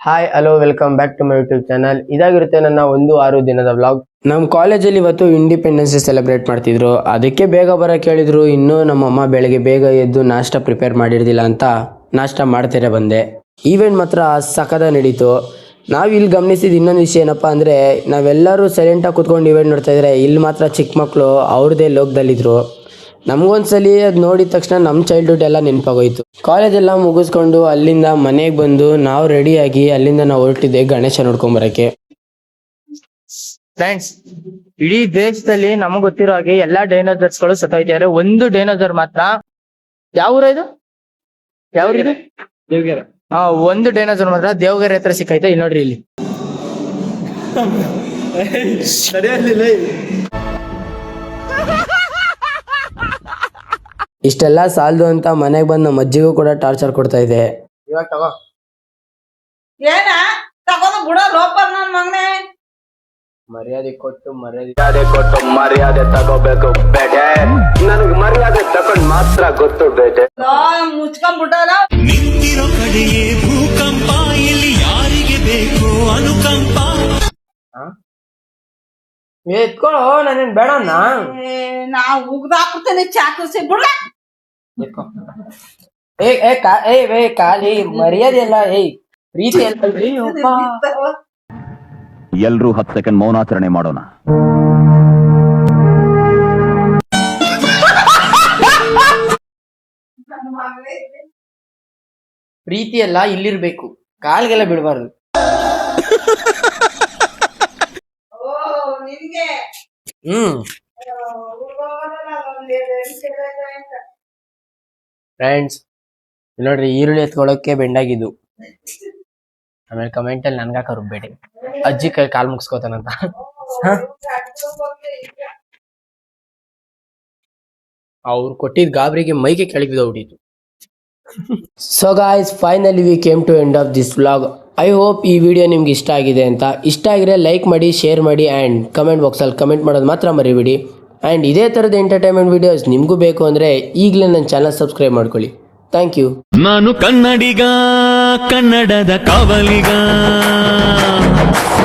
Hi hello welcome back to my YouTube channel. ಇದಾಗಿರುತ್ತೆ ನನ್ನ 1-6 ದಿನದ ವ್ಲಾಗ್. ನಮ್ಮ ಕಾಲೇಜಲ್ಲಿ ಇವತ್ತು ಇಂಡಿಪೆಂಡೆನ್ಸ್ ಡೇ ಸೆಲೆಬ್ರೇಟ್ ಮಾಡ್ತಿದ್ರು. ಅದಕ್ಕೆ ಬೇಗ ಬರೋಕೆ ಹೇಳಿದ್ರು. ಇನ್ನೂ ನಮ್ಮಮ್ಮ ಬೆಳಗ್ಗೆ ಬೇಗ ಎದ್ದು ನಾಷ್ಟ ಪ್ರಿಪೇರ್ ಮಾಡಿರ್ದಿಲ್ಲ ಅಂತ ನಾಷ್ಟ ಮಾಡ್ತಿರೇ ಬಂದೆ. ಈವೆಂಟ್ ಮಾತ್ರ ಸಖದ ನಡೀತು. ನಾವು ಇಲ್ಲಿ ಗಮನಿಸಿದ ಇನ್ನೊಂದು ವಿಷಯ ಏನಪ್ಪ ಅಂದರೆ, ನಾವೆಲ್ಲರೂ ಸೈಲೆಂಟಾಗಿ ಕೂತ್ಕೊಂಡು ಇವೆಂಟ್ ನೋಡ್ತಾ ಇದ್ರೆ ಇಲ್ಲಿ ಮಾತ್ರ ಚಿಕ್ಕ ಮಕ್ಕಳು ಅವ್ರದ್ದೇ ಲೋಕದಲ್ಲಿದ್ದರು. ನಮಗೊಂದ್ಸಲಿ ಅದು ನೋಡಿದ ತಕ್ಷಣ ನಮ್ಮ ಚೈಲ್ಡ್ಹುಡ್ ಎಲ್ಲ ನೆನಪಾಗೋಯ್ತು. ಕಾಲೇಜೆಲ್ಲ ಮುಗಿಸ್ಕೊಂಡು ಅಲ್ಲಿಂದ ಮನೆಗೆ ಬಂದು ನಾವು ರೆಡಿಯಾಗಿ ಅಲ್ಲಿಂದ ನಾವು ಹೊರಟಿದ್ದೆ ಗಣೇಶ ನೋಡ್ಕೊಂಬರಕ್ಕೆ. ಫ್ರೆಂಡ್ಸ್, ಇಡೀ ದೇಶದಲ್ಲಿ ನಮಗ್ ಗೊತ್ತಿರೋ ಹಾಗೆ ಎಲ್ಲಾ ಡೈನೋಸರ್ಸ್ ಗಳು ಸತ್ತೋಯ್ತಿದ್ದಾರೆ. ಒಂದು ಡೈನೋಸರ್ ಮಾತ್ರ, ಯಾವ ಊರ ಇದು, ಯಾವ ಇದು ದೇವಗೆರೆ. ಒಂದು ಡೈನೋಸರ್ ಮಾತ್ರ ದೇವಗೆರೆ ಹತ್ರ ಸಿಕ್ಕೈತೆ. ಇಲ್ಲಿ ನೋಡ್ರಿ, ಇಲ್ಲಿ ಇಷ್ಟೆಲ್ಲ ಸಾಲದು ಅಂತ ಮನೆಗೆ ಬಂದು ನಮ್ಮ ಅಜ್ಜಿಗೂ ಕೂಡ ಟಾರ್ಚರ್ ಕೊಡ್ತಾ ಇದೆ. ಇವಾಗ ತಗೋ, ಏನ ತಗೊಂಡು ಬಿಡ ಲೋಪರ್ ನನ್ ಮಗನೇ. ಮರ್ಯಾದೆ ಕೊಟ್ಟು ಮರ್ಯಾದೆ ತಗೋಬೇಕು ಬೇಟೆ. ನನಗೆ ಮರ್ಯಾದೆ ತಗೊಂಡ್ ಮಾತ್ರ ಗೊತ್ತು ಬೇಟೆ. ಮುಚ್ಕೊಂಡ್ಬಿಟ್ಟಲ್ಲ ನಿಂತಿರೋ ಕಡೆಯೇ ಭೂಕಂಪ, ಇಲ್ಲಿ ಯಾರಿಗೆ ಬೇಕು ಅನುಕಂಪ. ಎತ್ಕೊಳ್ಳೋ, ನಾನೇನ್ ಬೇಡ. ನಾ ಉಗ್ದಾಕ್ಬಿಡ್ತೇನೆ ಚಾಕುಸಿ ಬಿಡ. ಕಾಲಿ ಮರ್ಯಾದೆ ಎಲ್ಲ ಪ್ರೀತಿ ಎಲ್ಲ. ಎಲ್ರೂ 10 ಸೆಕೆಂಡ್ ಮೌನಾಚರಣೆ ಮಾಡೋಣ. ಪ್ರೀತಿ ಎಲ್ಲ ಇಲ್ಲಿರ್ಬೇಕು, ಕಾಲ್ಗೆಲ್ಲ ಬಿಡಬಾರ್ದು. ನಿನ್ಗೆ ಫ್ರೆಂಡ್ಸ್ ನೋಡ್ರಿ, ಈರುಳ್ಳಿ ಎತ್ಕೊಳ್ಳೋಕೆ ಬೆಂಡಾಗಿದ್ದು. ಆಮೇಲೆ ಕಮೆಂಟ್ ಅಲ್ಲಿ ನನ್ಗಾಕ ರುಬ್ಬೇಡಿ, ಅಜ್ಜಿ ಕೈ ಕಾಲ್ ಮುಗಿಸ್ಕೋತಾನಂತ. ಅವ್ರು ಕೊಟ್ಟಿದ್ ಗಾಬರಿಗೆ ಮೈಗೆ ಕೆಳಗೆ ಬಿದ್ದೋಗ್ಬಿಟ್ಟಿತ್ತು. So guys, finally we came to end of this vlog. I hope ಈ ವಿಡಿಯೋ ನಿಮ್ಗೆ ಇಷ್ಟ ಆಗಿದೆ ಅಂತ. ಇಷ್ಟ ಆಗಿದ್ರೆ ಲೈಕ್ ಮಾಡಿ, ಶೇರ್ ಮಾಡಿ ಆ್ಯಂಡ್ ಕಮೆಂಟ್ ಬಾಕ್ಸಲ್ಲಿ ಕಮೆಂಟ್ ಮಾಡೋದು ಮಾತ್ರ ಮರಿಬೇಡಿ. ಆ್ಯಂಡ್ ಇದೇ ಥರದ ಎಂಟರ್ಟೈನ್ಮೆಂಟ್ ವಿಡಿಯೋಸ್ ನಿಮಗೂ ಬೇಕು ಅಂದರೆ ಈಗಲೇ ನನ್ನ ಚಾನಲ್ ಸಬ್ಸ್ಕ್ರೈಬ್ ಮಾಡ್ಕೊಳ್ಳಿ. Thank you. ನಾನು ಕನ್ನಡಿಗ, ಕನ್ನಡದ ಕಾವಲಿಗ.